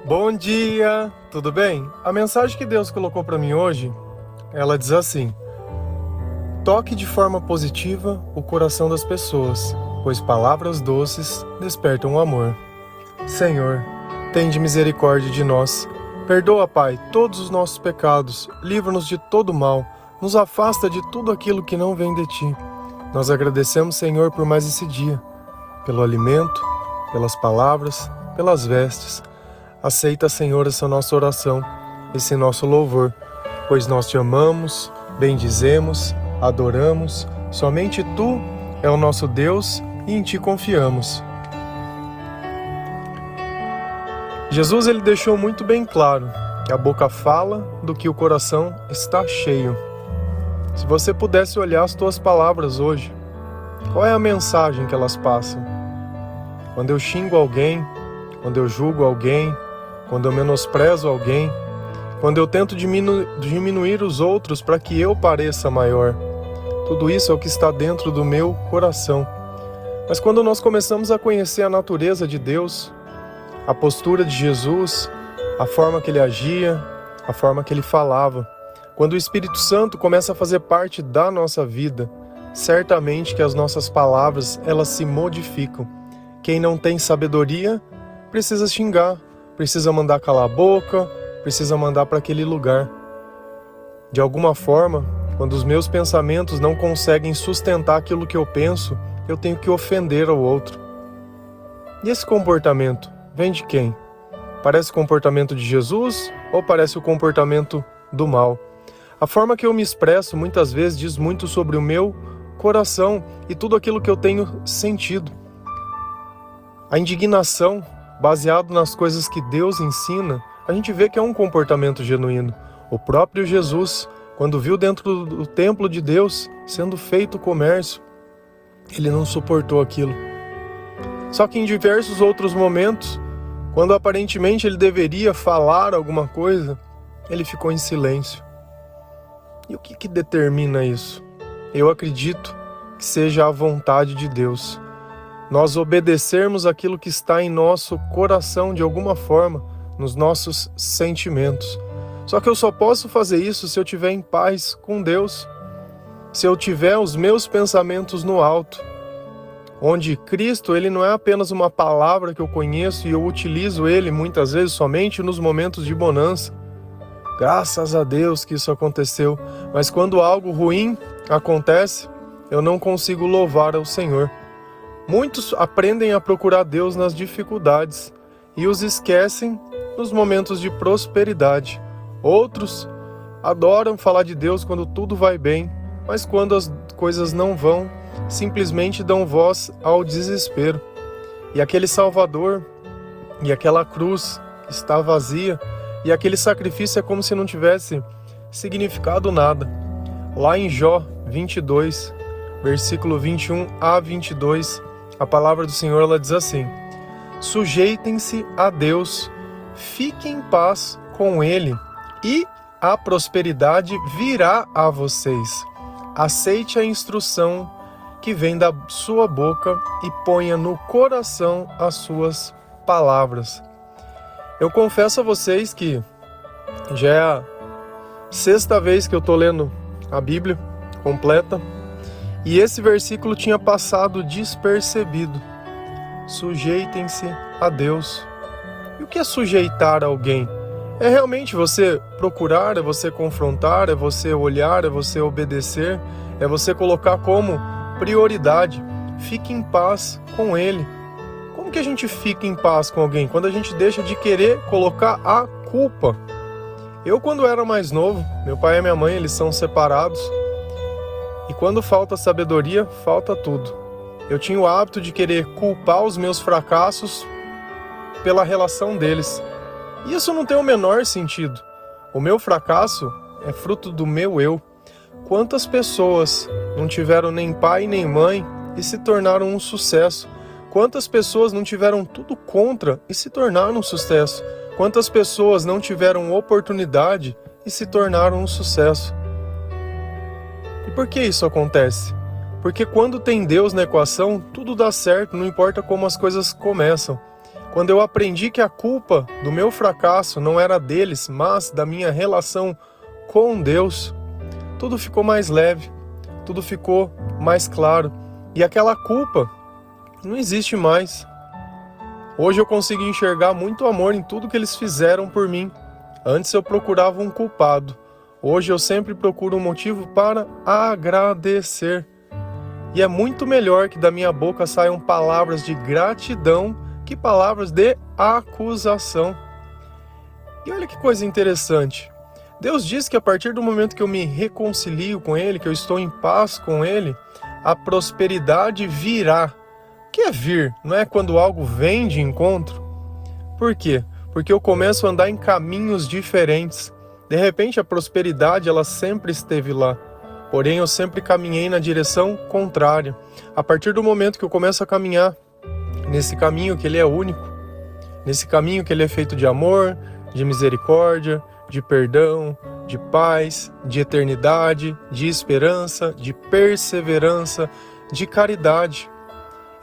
Bom dia, tudo bem? A mensagem que Deus colocou para mim hoje, ela diz assim: toque de forma positiva o coração das pessoas, pois palavras doces despertam o amor. Senhor, tende misericórdia de nós. Perdoa, Pai, todos os nossos pecados, livra-nos de todo mal, nos afasta de tudo aquilo que não vem de Ti. Nós agradecemos, Senhor, por mais esse dia, pelo alimento, pelas palavras, pelas vestes. Aceita, Senhor, essa nossa oração, esse nosso louvor, pois nós Te amamos, bendizemos, adoramos. Somente Tu é o nosso Deus e em Ti confiamos. Jesus ele deixou muito bem claro que a boca fala do que o coração está cheio. Se você pudesse olhar as Tuas palavras hoje, qual é a mensagem que elas passam? Quando eu xingo alguém, quando eu julgo alguém, quando eu menosprezo alguém, quando eu tento diminuir os outros para que eu pareça maior, tudo isso é o que está dentro do meu coração. Mas quando nós começamos a conhecer a natureza de Deus, a postura de Jesus, a forma que Ele agia, a forma que Ele falava, quando o Espírito Santo começa a fazer parte da nossa vida, certamente que as nossas palavras, elas se modificam. Quem não tem sabedoria, precisa xingar, precisa mandar calar a boca, precisa mandar para aquele lugar. De alguma forma, quando os meus pensamentos não conseguem sustentar aquilo que eu penso, eu tenho que ofender ao outro. E esse comportamento vem de quem? Parece o comportamento de Jesus ou parece o comportamento do mal? A forma que eu me expresso muitas vezes diz muito sobre o meu coração e tudo aquilo que eu tenho sentido. A indignação, baseado nas coisas que Deus ensina, a gente vê que é um comportamento genuíno. O próprio Jesus, quando viu dentro do templo de Deus sendo feito comércio, ele não suportou aquilo. Só que em diversos outros momentos, quando aparentemente ele deveria falar alguma coisa, ele ficou em silêncio. E o que determina isso? Eu acredito que seja a vontade de Deus. Nós obedecermos aquilo que está em nosso coração de alguma forma, nos nossos sentimentos. Só que eu só posso fazer isso se eu estiver em paz com Deus, se eu tiver os meus pensamentos no alto, onde Cristo ele não é apenas uma palavra que eu conheço e eu utilizo ele muitas vezes somente nos momentos de bonança. Graças a Deus que isso aconteceu, mas quando algo ruim acontece, eu não consigo louvar ao Senhor. Muitos aprendem a procurar Deus nas dificuldades e os esquecem nos momentos de prosperidade. Outros adoram falar de Deus quando tudo vai bem, mas quando as coisas não vão, simplesmente dão voz ao desespero. E aquele Salvador, e aquela cruz está vazia, e aquele sacrifício é como se não tivesse significado nada. Lá em Jó 22, versículo 21 a 22, a palavra do Senhor ela diz assim: sujeitem-se a Deus, fiquem em paz com Ele, e a prosperidade virá a vocês. Aceite a instrução que vem da sua boca e ponha no coração as suas palavras. Eu confesso a vocês que já é a 6ª vez que eu estou lendo a Bíblia completa e esse versículo tinha passado despercebido. Sujeitem-se a Deus. E o que é sujeitar alguém? É realmente você procurar, é você confrontar, é você olhar, é você obedecer, é você colocar como prioridade. Fique em paz com Ele. Como que a gente fica em paz com alguém? Quando a gente deixa de querer colocar a culpa. Eu, quando era mais novo, meu pai e minha mãe, eles são separados. E quando falta sabedoria, falta tudo. Eu tinha o hábito de querer culpar os meus fracassos pela relação deles. E isso não tem o menor sentido. O meu fracasso é fruto do meu eu. Quantas pessoas não tiveram nem pai nem mãe e se tornaram um sucesso? Quantas pessoas não tiveram tudo contra e se tornaram um sucesso? Quantas pessoas não tiveram oportunidade e se tornaram um sucesso? E por que isso acontece? Porque quando tem Deus na equação, tudo dá certo, não importa como as coisas começam. Quando eu aprendi que a culpa do meu fracasso não era deles, mas da minha relação com Deus, tudo ficou mais leve, tudo ficou mais claro. E aquela culpa não existe mais. Hoje eu consigo enxergar muito amor em tudo que eles fizeram por mim. Antes eu procurava um culpado. Hoje eu sempre procuro um motivo para agradecer. E é muito melhor que da minha boca saiam palavras de gratidão que palavras de acusação. E olha que coisa interessante. Deus diz que a partir do momento que eu me reconcilio com Ele, que eu estou em paz com Ele, a prosperidade virá. O que é vir? Não é quando algo vem de encontro? Por quê? Porque eu começo a andar em caminhos diferentes. De repente a prosperidade ela sempre esteve lá. Porém eu sempre caminhei na direção contrária. A partir do momento que eu começo a caminhar nesse caminho que Ele é único, nesse caminho que Ele é feito de amor, de misericórdia, de perdão, de paz, de eternidade, de esperança, de perseverança, de caridade.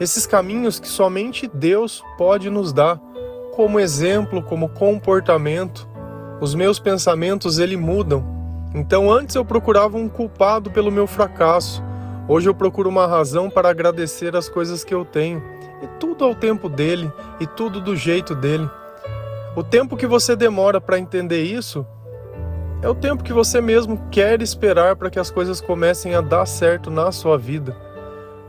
Esses caminhos que somente Deus pode nos dar, como exemplo, como comportamento. Os meus pensamentos, eles mudam. Então antes eu procurava um culpado pelo meu fracasso. Hoje eu procuro uma razão para agradecer as coisas que eu tenho. E tudo ao tempo dele, e tudo do jeito dele. O tempo que você demora para entender isso é o tempo que você mesmo quer esperar para que as coisas comecem a dar certo na sua vida.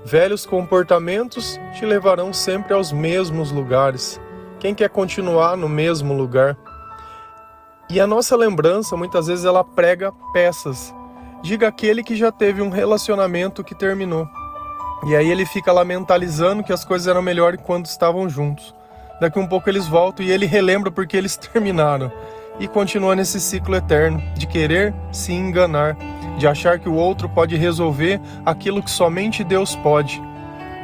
Velhos comportamentos te levarão sempre aos mesmos lugares. Quem quer continuar no mesmo lugar? E a nossa lembrança, muitas vezes, ela prega peças. Diga aquele que já teve um relacionamento que terminou. E aí ele fica lá mentalizando que as coisas eram melhores quando estavam juntos. Daqui um pouco eles voltam e ele relembra porque eles terminaram. E continua nesse ciclo eterno de querer se enganar, de achar que o outro pode resolver aquilo que somente Deus pode.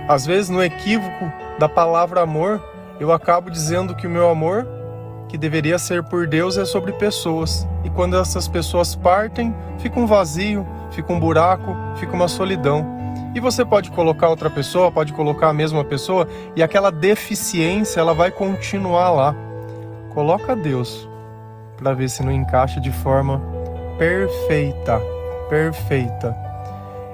Às vezes, no equívoco da palavra amor, eu acabo dizendo que o meu amor, que deveria ser por Deus, é sobre pessoas. E quando essas pessoas partem, fica um vazio, fica um buraco, fica uma solidão. E você pode colocar outra pessoa, pode colocar a mesma pessoa, e aquela deficiência ela vai continuar lá. Coloca Deus para ver se não encaixa de forma perfeita.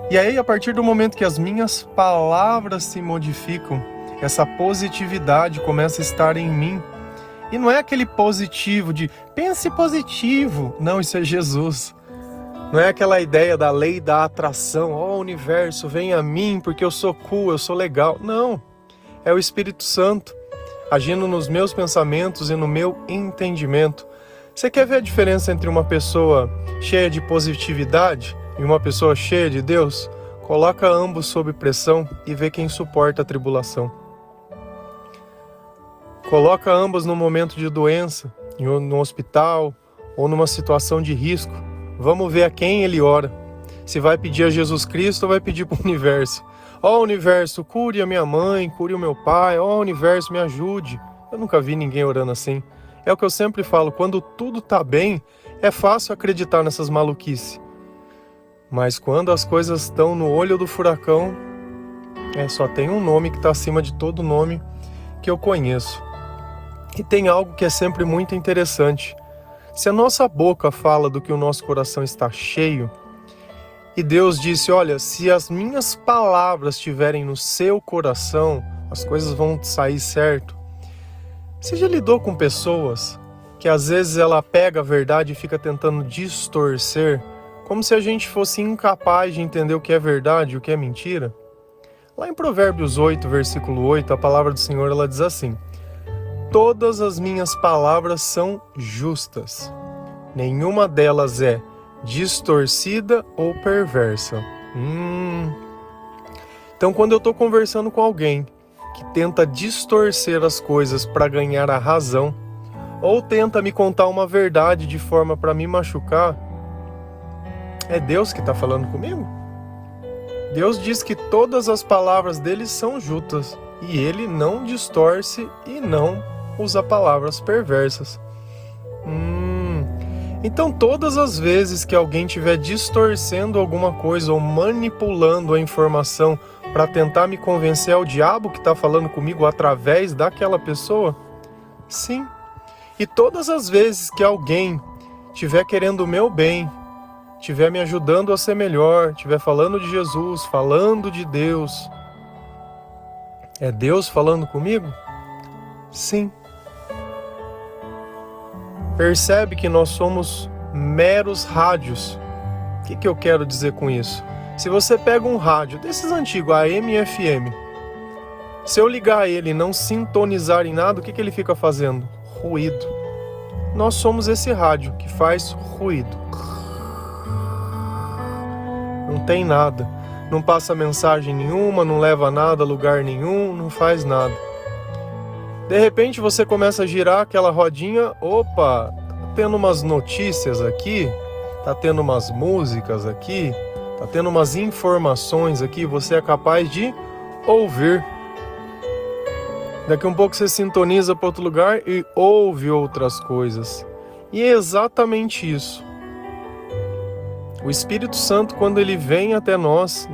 E aí, a partir do momento que as minhas palavras se modificam, essa positividade começa a estar em mim. E não é aquele positivo de pense positivo. Não, isso é Jesus. Não é aquela ideia da lei da atração. Ó, universo, vem a mim porque eu sou cool, eu sou legal. Não, é o Espírito Santo agindo nos meus pensamentos e no meu entendimento. Você quer ver a diferença entre uma pessoa cheia de positividade e uma pessoa cheia de Deus? Coloca ambos sob pressão e vê quem suporta a tribulação. Coloca ambos no momento de doença, no hospital ou numa situação de risco. Vamos ver a quem ele ora. Se vai pedir a Jesus Cristo ou vai pedir para o universo. Ó universo, cure a minha mãe, cure o meu pai. Ó universo, me ajude. Eu nunca vi ninguém orando assim. É o que eu sempre falo, quando tudo tá bem, é fácil acreditar nessas maluquices. Mas quando as coisas estão no olho do furacão, só tem um nome que está acima de todo nome que eu conheço. E tem algo que é sempre muito interessante. Se a nossa boca fala do que o nosso coração está cheio, e Deus disse, olha, se as minhas palavras estiverem no seu coração, as coisas vão sair certo. Você já lidou com pessoas que às vezes ela pega a verdade e fica tentando distorcer, como se a gente fosse incapaz de entender o que é verdade e o que é mentira? Lá em Provérbios 8, versículo 8, a palavra do Senhor ela diz assim: todas as minhas palavras são justas, nenhuma delas é distorcida ou perversa. Então quando eu estou conversando com alguém que tenta distorcer as coisas para ganhar a razão, ou tenta me contar uma verdade de forma para me machucar, é Deus que está falando comigo? Deus diz que todas as palavras dele são justas, e ele não distorce e não usa palavras perversas. Então todas as vezes que alguém estiver distorcendo alguma coisa ou manipulando a informação para tentar me convencer, ao diabo que está falando comigo através daquela pessoa, Sim. E todas as vezes que alguém estiver querendo o meu bem, estiver me ajudando a ser melhor, estiver falando de Jesus, falando de Deus, é Deus falando comigo? Sim. Percebe que nós somos meros rádios. O que eu quero dizer com isso? Se você pega um rádio, desses antigos, AM e FM, se eu ligar ele e não sintonizar em nada, o que ele fica fazendo? Ruído. Nós somos esse rádio que faz ruído. Não tem nada. Não passa mensagem nenhuma, não leva nada a lugar nenhum, não faz nada. De repente você começa a girar aquela rodinha, opa, tá tendo umas notícias aqui, tá tendo umas músicas aqui, tá tendo umas informações aqui, você é capaz de ouvir. Daqui a um pouco você sintoniza para outro lugar e ouve outras coisas. E é exatamente isso. O Espírito Santo, quando ele vem até nós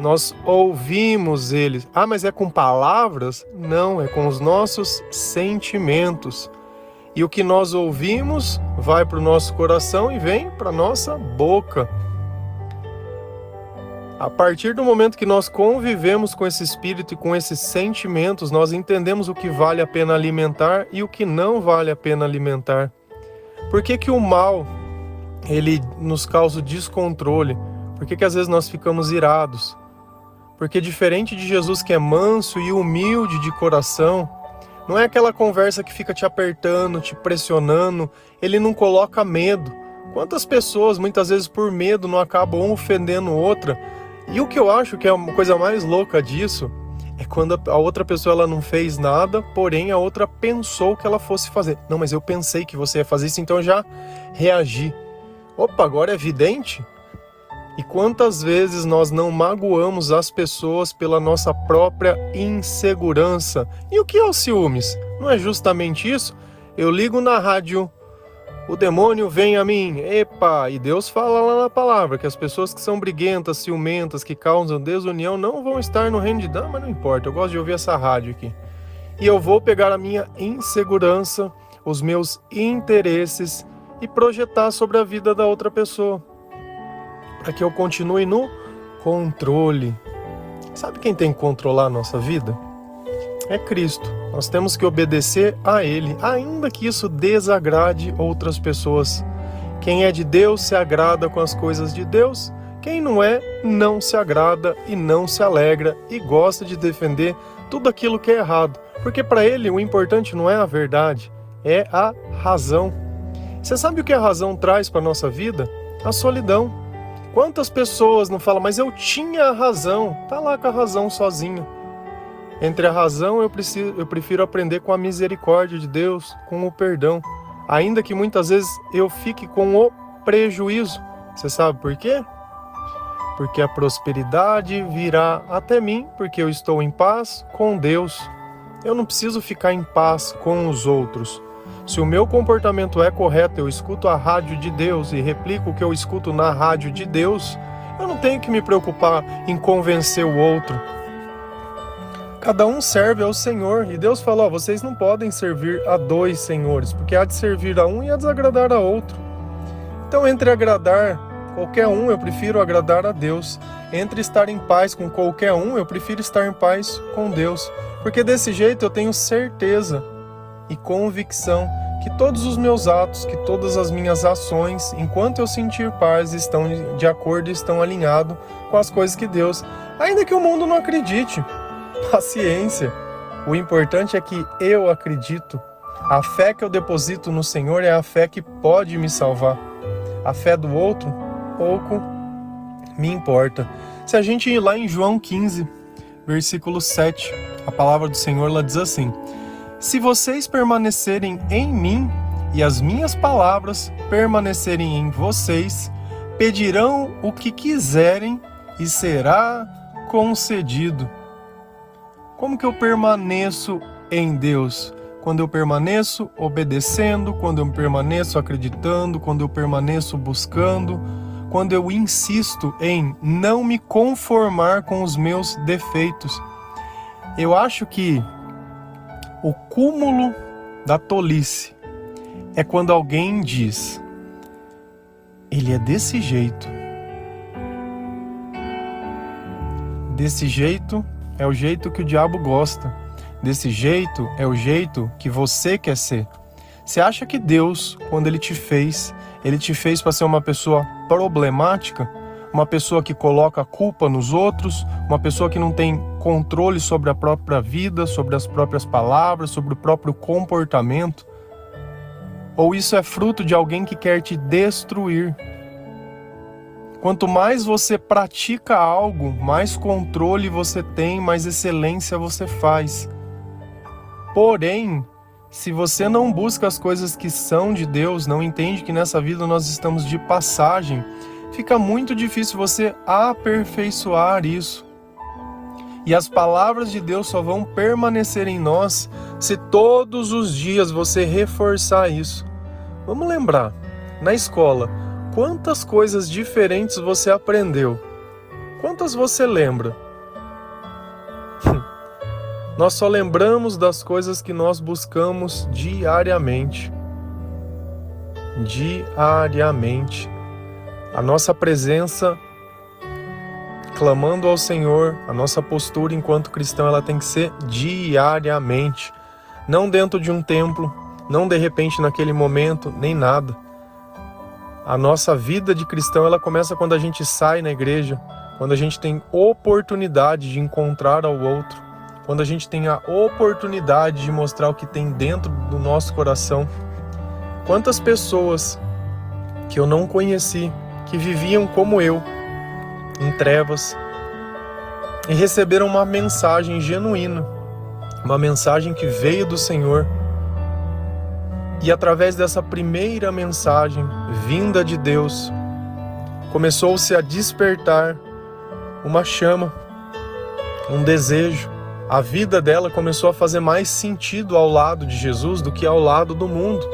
ouvimos ele. Ah, mas é com palavras? Não, é com os nossos sentimentos. E o que nós ouvimos vai para o nosso coração e vem para a nossa boca. A partir do momento que nós convivemos com esse Espírito e com esses sentimentos, nós entendemos o que vale a pena alimentar e o que não vale a pena alimentar. Por que o mal, ele nos causa descontrole? Por que às vezes nós ficamos irados? Porque diferente de Jesus, que é manso e humilde de coração, não é aquela conversa que fica te apertando, te pressionando, ele não coloca medo. Quantas pessoas, muitas vezes por medo, não acabam ofendendo outra? E o que eu acho que é uma coisa mais louca disso é quando a outra pessoa ela não fez nada, porém a outra pensou que ela fosse fazer. Não, mas eu pensei que você ia fazer isso, então eu já reagi. Opa, agora é evidente? E quantas vezes nós não magoamos as pessoas pela nossa própria insegurança? E o que é o ciúmes? Não é justamente isso? Eu ligo na rádio, o demônio vem a mim, epa, e Deus fala lá na palavra que as pessoas que são briguentas, ciumentas, que causam desunião não vão estar no reino de Deus, mas não importa, eu gosto de ouvir essa rádio aqui. E eu vou pegar a minha insegurança, os meus interesses e projetar sobre a vida da outra pessoa, para que eu continue no controle. Sabe quem tem que controlar a nossa vida? É Cristo. Nós temos que obedecer a Ele, ainda que isso desagrade outras pessoas. Quem é de Deus se agrada com as coisas de Deus. Quem não é, não se agrada e não se alegra e gosta de defender tudo aquilo que é errado. Porque para ele o importante não é a verdade, é a razão. Você sabe o que a razão traz para a nossa vida? A solidão. Quantas pessoas não falam, mas eu tinha a razão, tá lá com a razão sozinho. Entre a razão eu prefiro aprender com a misericórdia de Deus, com o perdão, ainda que muitas vezes eu fique com o prejuízo. Você sabe por quê? Porque a prosperidade virá até mim, porque eu estou em paz com Deus. Eu não preciso ficar em paz com os outros. Se o meu comportamento é correto, eu escuto a rádio de Deus e replico o que eu escuto na rádio de Deus, eu não tenho que me preocupar em convencer o outro. Cada um serve ao Senhor, e Deus falou, vocês não podem servir a dois senhores, porque há de servir a um e há de desagradar a outro. Então, entre agradar qualquer um, eu prefiro agradar a Deus. Entre estar em paz com qualquer um, eu prefiro estar em paz com Deus. Porque desse jeito eu tenho certeza e convicção que todos os meus atos, que todas as minhas ações, enquanto eu sentir paz, estão de acordo e estão alinhados com as coisas que Deus, ainda que o mundo não acredite. Paciência. O importante é que eu acredito. A fé que eu deposito no Senhor é a fé que pode me salvar. A fé do outro, pouco me importa. Se a gente ir lá em João 15, versículo 7, a palavra do Senhor ela diz assim: se vocês permanecerem em mim e as minhas palavras permanecerem em vocês, pedirão o que quiserem e será concedido. Como que eu permaneço em Deus? Quando eu permaneço obedecendo, quando eu permaneço acreditando, quando eu permaneço buscando, quando eu insisto em não me conformar com os meus defeitos. Eu acho que o cúmulo da tolice é quando alguém diz: ele é desse jeito. Desse jeito é o jeito que o diabo gosta. Desse jeito é o jeito que você quer ser. Você acha que Deus, quando Ele te fez para ser uma pessoa problemática? Uma pessoa que coloca a culpa nos outros? Uma pessoa que não tem controle sobre a própria vida, sobre as próprias palavras, sobre o próprio comportamento? Ou isso é fruto de alguém que quer te destruir? Quanto mais você pratica algo, mais controle você tem, mais excelência você faz. Porém, se você não busca as coisas que são de Deus, não entende que nessa vida nós estamos de passagem, fica muito difícil você aperfeiçoar isso. E as palavras de Deus só vão permanecer em nós se todos os dias você reforçar isso. Vamos lembrar, na escola, quantas coisas diferentes você aprendeu? Quantas você lembra? Nós só lembramos das coisas que nós buscamos diariamente. Diariamente. A nossa presença, clamando ao Senhor, a nossa postura enquanto cristão, ela tem que ser diariamente. Não dentro de um templo, não de repente naquele momento, nem nada. A nossa vida de cristão, ela começa quando a gente sai na igreja, quando a gente tem oportunidade de encontrar ao outro, quando a gente tem a oportunidade de mostrar o que tem dentro do nosso coração. Quantas pessoas que eu não conheci, que viviam como eu, em trevas, e receberam uma mensagem genuína, uma mensagem que veio do Senhor. E através dessa primeira mensagem vinda de Deus, começou-se a despertar uma chama, um desejo. A vida dela começou a fazer mais sentido ao lado de Jesus do que ao lado do mundo.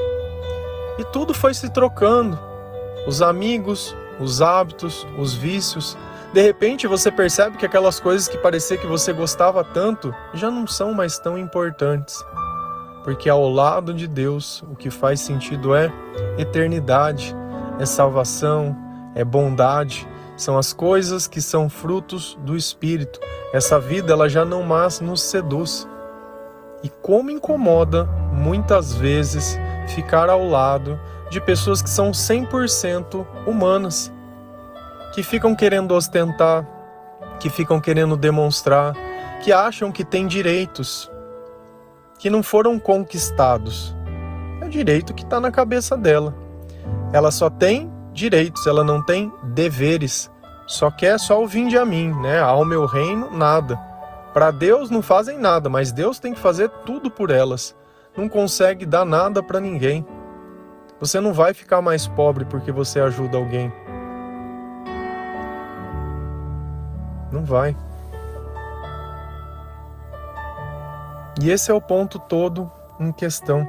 E tudo foi se trocando. Os amigos, os hábitos, os vícios. De repente você percebe que aquelas coisas que parecia que você gostava tanto já não são mais tão importantes. Porque ao lado de Deus, o que faz sentido é eternidade, é salvação, é bondade. São as coisas que são frutos do Espírito. Essa vida, ela já não mais nos seduz. E como incomoda, muitas vezes, ficar ao lado de pessoas que são 100% humanas. Que ficam querendo ostentar, que ficam querendo demonstrar, que acham que têm direitos, que não foram conquistados. É o direito que está na cabeça dela. Ela só tem direitos, ela não tem deveres. Só quer só o vinde a mim, né? Ao meu reino, nada. Para Deus não fazem nada, mas Deus tem que fazer tudo por elas. Não consegue dar nada para ninguém. Você não vai ficar mais pobre porque você ajuda alguém. Não vai. E esse é o ponto todo em questão.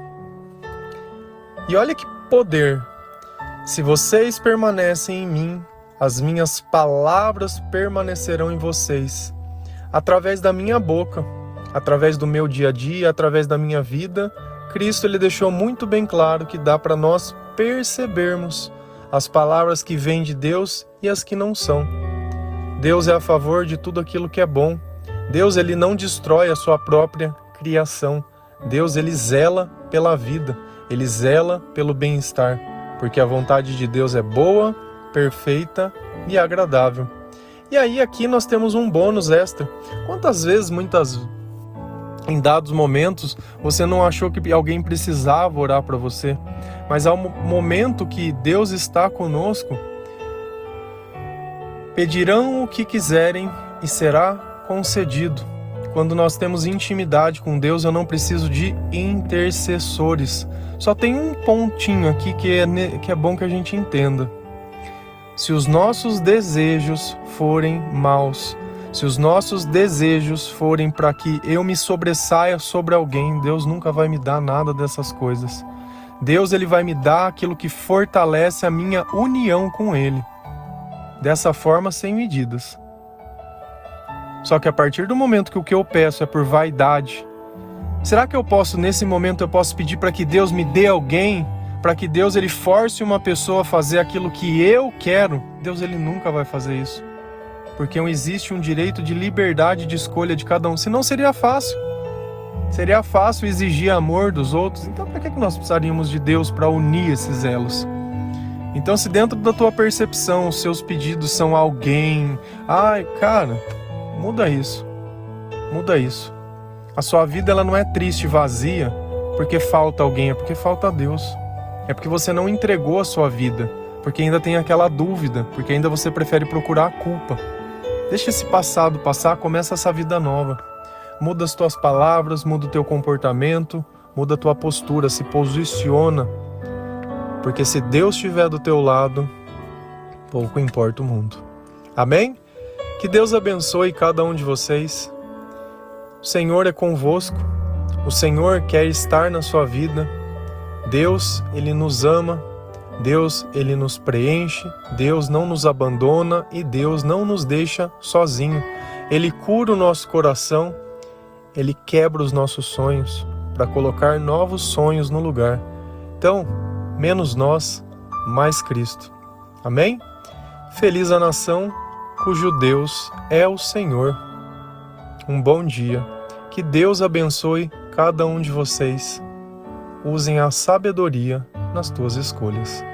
E olha que poder. Se vocês permanecem em mim, as minhas palavras permanecerão em vocês. Através da minha boca, através do meu dia a dia, através da minha vida, Cristo ele deixou muito bem claro que dá para nós percebermos as palavras que vêm de Deus e as que não são. Deus é a favor de tudo aquilo que é bom. Deus ele não destrói a sua própria criação. Deus ele zela pela vida, ele zela pelo bem-estar, porque a vontade de Deus é boa, perfeita e agradável. E aí aqui nós temos um bônus extra. Quantas vezes, em dados momentos, você não achou que alguém precisava orar para você, mas ao momento que Deus está conosco, pedirão o que quiserem e será concedido. Quando nós temos intimidade com Deus, eu não preciso de intercessores. Só tem um pontinho aqui que é bom que a gente entenda. Se os nossos desejos forem maus, se os nossos desejos forem para que eu me sobressaia sobre alguém, Deus nunca vai me dar nada dessas coisas. Deus ele vai me dar aquilo que fortalece a minha união com Ele. Dessa forma, sem medidas. Só que a partir do momento que o que eu peço é por vaidade, Será que nesse momento eu posso pedir para que Deus me dê alguém? Para que Deus ele force uma pessoa a fazer aquilo que eu quero? Deus ele nunca vai fazer isso. Porque existe um direito de liberdade de escolha de cada um. Senão seria fácil. Seria fácil exigir amor dos outros. Então para que nós precisaríamos de Deus para unir esses elos? Então se dentro da tua percepção os seus pedidos são alguém... Ai, cara, muda isso. Muda isso. A sua vida ela não é triste e vazia porque falta alguém, é porque falta Deus. É porque você não entregou a sua vida, porque ainda tem aquela dúvida, porque ainda você prefere procurar a culpa. Deixa esse passado passar, começa essa vida nova. Muda as tuas palavras, muda o teu comportamento, muda a tua postura, se posiciona. Porque se Deus estiver do teu lado, pouco importa o mundo. Amém? Que Deus abençoe cada um de vocês. O Senhor é convosco. O Senhor quer estar na sua vida. Deus, Ele nos ama. Deus, Ele nos preenche. Deus não nos abandona e Deus não nos deixa sozinho. Ele cura o nosso coração. Ele quebra os nossos sonhos para colocar novos sonhos no lugar. Então, menos nós, mais Cristo. Amém? Feliz a nação cujo Deus é o Senhor. Um bom dia. Que Deus abençoe cada um de vocês. Usem a sabedoria nas tuas escolhas.